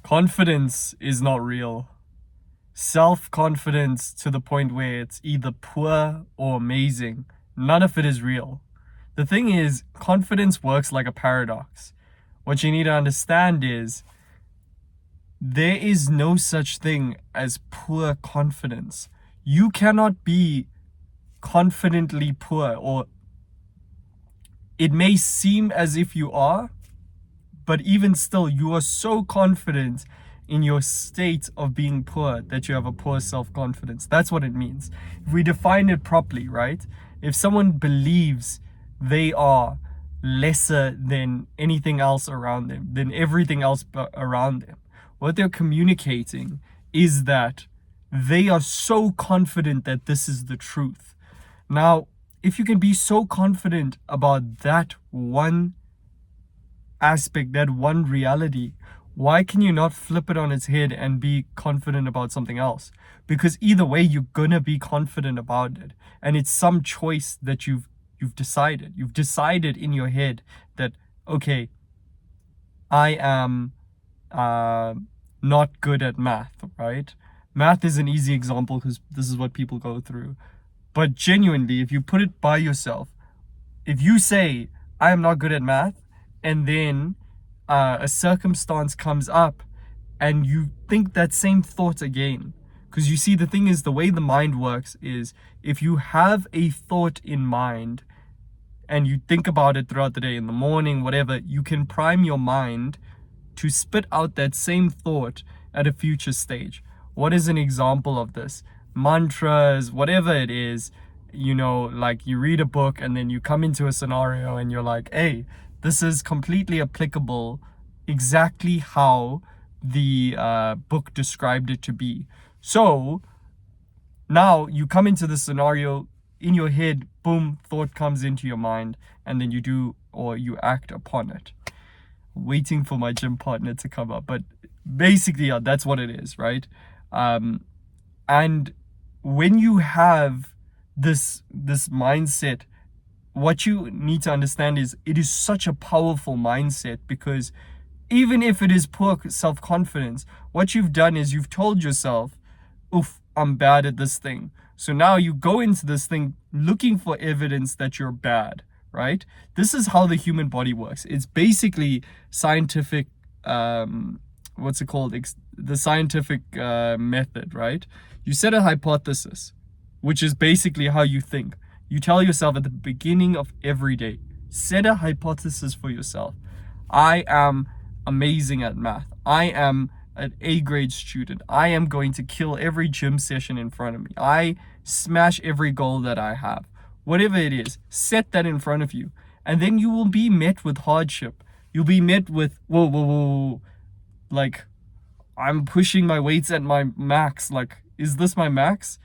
Confidence is not real. Self-confidence to the point where it's either poor or amazing. None of it is real. The thing is, confidence works like a paradox. What you need to understand is there is no such thing as poor confidence. You cannot be confidently poor, or it may seem as if you are, but even still, you are so confident in your state of being poor that you have a poor self-confidence. That's what it means. If we define it properly, right? If someone believes they are lesser than anything else around them, than everything else around them, what they're communicating is that they are so confident that this is the truth. Now, if you can be so confident about that one aspect, that one reality, why can you not flip it on its head and be confident about something else? Because either way, you're gonna be confident about it, and it's some choice that you've decided. You've decided in your head that, okay, I am not good at math, right? Math is an easy example because this is what people go through. But genuinely, if you put it by yourself, if you say, I am not good at math, and then a circumstance comes up and you think that same thought again, because you see, the thing is, the way the mind works is, if you have a thought in mind and you think about it throughout the day, in the morning, whatever, you can prime your mind to spit out that same thought at a future stage. What is an example of this? Mantras, whatever it is, like you read a book and then you come into a scenario and you're like, hey, this is completely applicable, exactly how the book described it to be. So now you come into the scenario in your head, boom, thought comes into your mind, and then you do, or you act upon it. Waiting for my gym partner to come up, but basically, yeah, that's what it is, right? And when you have this mindset, what you need to understand is it is such a powerful mindset, because even if it is poor self-confidence, what you've done is you've told yourself, oof, I'm bad at this thing. So now you go into this thing looking for evidence that you're bad, right? This is how the human body works. It's basically scientific, what's it called? The scientific method, right? You set a hypothesis, which is basically how you think. You tell yourself at the beginning of every day, set a hypothesis for yourself. I am amazing at math. I am an A-grade student. I am going to kill every gym session in front of me. I smash every goal that I have. Whatever it is, set that in front of you. And then you will be met with hardship. You'll be met with, whoa. Like, I'm pushing my weights at my max. Like, is this my max?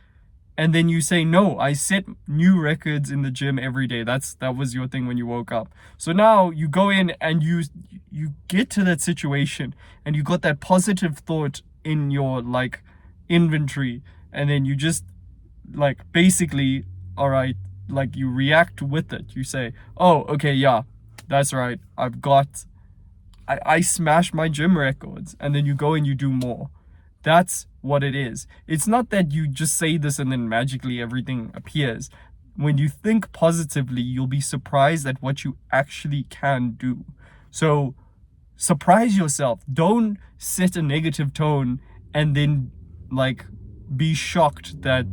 And then you say, no, I set new records in the gym every day. That was your thing when you woke up. So now you go in and you get to that situation and you got that positive thought in your like inventory, and then you just like basically, all right, like you react with it. You say, oh, okay, yeah, that's right. I smash my gym records, and then you go and you do more. That's what it is. It's not that you just say this and then magically everything appears. When you think positively, you'll be surprised at what you actually can do. So surprise yourself. Don't set a negative tone and then like be shocked that,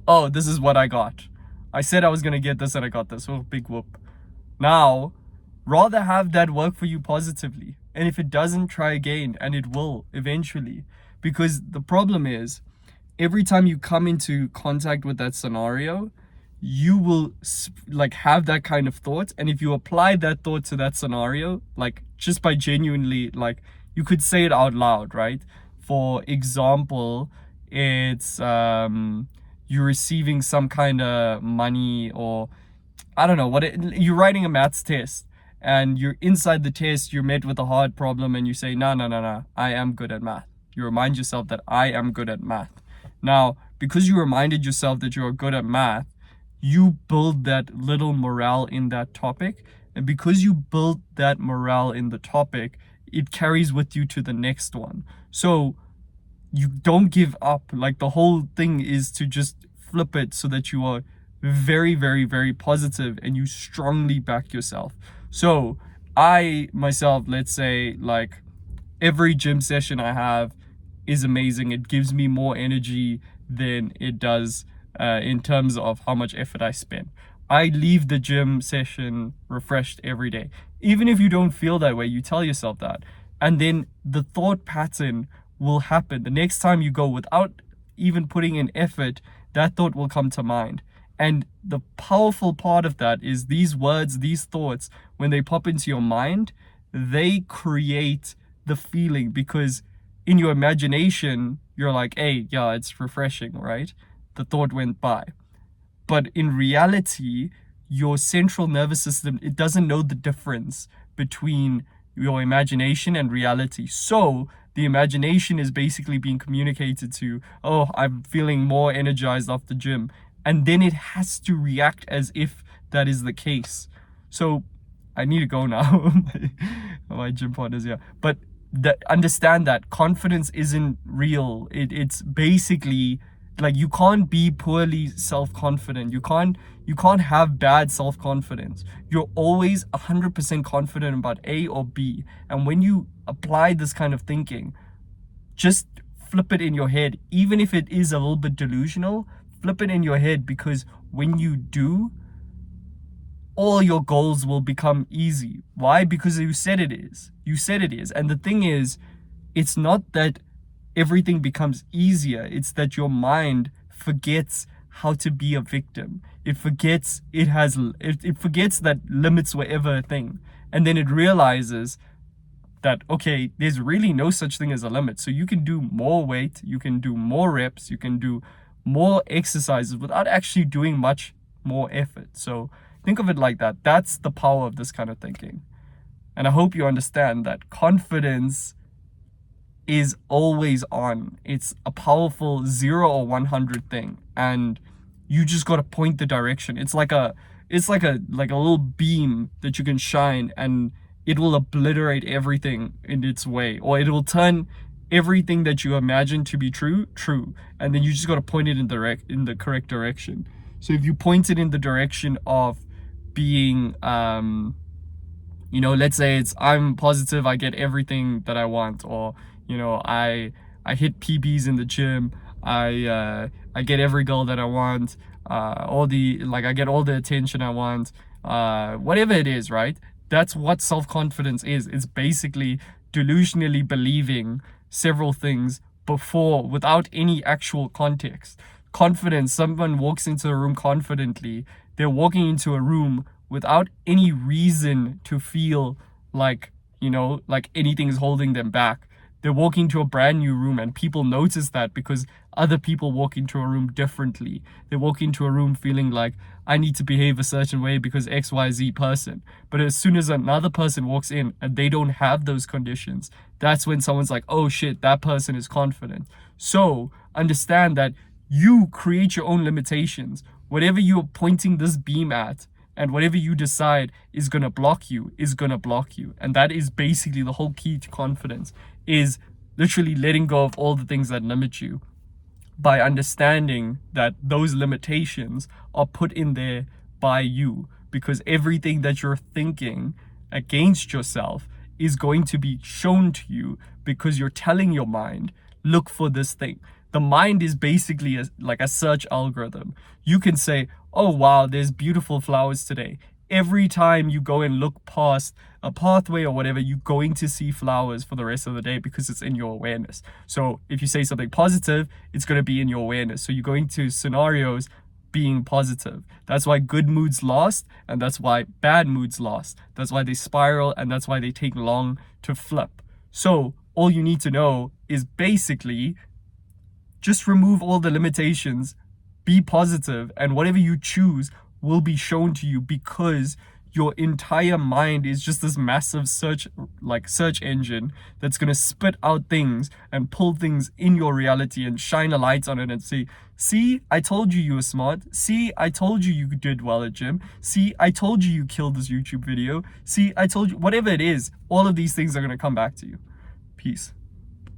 oh, this is what I got. I said I was going to get this and I got this. Oh, big whoop. Now, rather have that work for you positively. And if it doesn't, try again, and it will eventually. Because the problem is, every time you come into contact with that scenario, you will like have that kind of thought. And if you apply that thought to that scenario, like just by genuinely, like you could say it out loud, right? For example, it's you're receiving some kind of money, or I don't know you're writing a maths test. And you're inside the test, you're met with a hard problem, and you say, no, I am good at math. You remind yourself that I am good at math. Now, because you reminded yourself that you are good at math, you build that little morale in that topic. And because you build that morale in the topic, it carries with you to the next one. So you don't give up. Like, the whole thing is to just flip it so that you are very, very, very positive and you strongly back yourself. So I myself, let's say, like, every gym session I have is amazing. It gives me more energy than it does in terms of how much effort I spend. I leave the gym session refreshed every day. Even if you don't feel that way, you tell yourself that. And then the thought pattern will happen. The next time you go without even putting in effort, that thought will come to mind. And the powerful part of that is these words, these thoughts, when they pop into your mind, they create the feeling, because in your imagination, you're like, hey, yeah, it's refreshing, right? The thought went by. But in reality, your central nervous system, it doesn't know the difference between your imagination and reality. So the imagination is basically being communicated to, oh, I'm feeling more energized after the gym. And then it has to react as if that is the case. So I need to go now. My gym partner's here. But understand that confidence isn't real. It's basically like, you can't be poorly self-confident. You can't have bad self-confidence. You're always 100% confident about A or B. And when you apply this kind of thinking, just flip it in your head. Even if it is a little bit delusional, flip it in your head, because when you do, all your goals will become easy. Why? Because you said it is. You said it is. And the thing is, it's not that everything becomes easier. It's that your mind forgets how to be a victim. It forgets it forgets that limits were ever a thing. And then it realizes that, okay, there's really no such thing as a limit. So you can do more weight, you can do more reps, you can do more exercises without actually doing much more effort. So think of it like that. That's the power of this kind of thinking. And I hope you understand that confidence is always on. It's a powerful 0 or 100 thing. And you just got to point the direction. It's like a little beam that you can shine, and it will obliterate everything in its way, or it will turn everything that you imagine to be true. And then you just got to point it in the correct direction. So if you point it in the direction of being, let's say I'm positive, I get everything that I want, or, I hit PBs in the gym, I get every goal that I want, I get all the attention I want, whatever it is, right? That's what self-confidence is. It's basically delusionally believing several things before, without any actual context. Confidence, someone walks into a room confidently, they're walking into a room without any reason to feel like, like anything is holding them back. They're walking to a brand new room, and people notice that because other people walk into a room differently. They walk into a room feeling like, I need to behave a certain way because XYZ person. But as soon as another person walks in and they don't have those conditions, that's when someone's like, oh shit, that person is confident. So understand that you create your own limitations. Whatever you're pointing this beam at, and whatever you decide is going to block you, is going to block you. And that is basically the whole key to confidence, is literally letting go of all the things that limit you, by understanding that those limitations are put in there by you, because everything that you're thinking against yourself is going to be shown to you, because you're telling your mind, look for this thing. The mind is basically like a search algorithm. You can say, oh wow, there's beautiful flowers today. Every time you go and look past a pathway or whatever, you're going to see flowers for the rest of the day, because it's in your awareness. So if you say something positive, it's going to be in your awareness. So you're going to scenarios being positive. That's why good moods last, and that's why bad moods last. That's why they spiral, and that's why they take long to flip. So all you need to know is basically just remove all the limitations, be positive, and whatever you choose will be shown to you, because your entire mind is just this massive search engine that's going to spit out things and pull things in your reality and shine a light on it and say, see, I told you were smart. See, I told you did well at gym. See, I told you killed this YouTube video. See, I told you, whatever it is, all of these things are going to come back to you. Peace.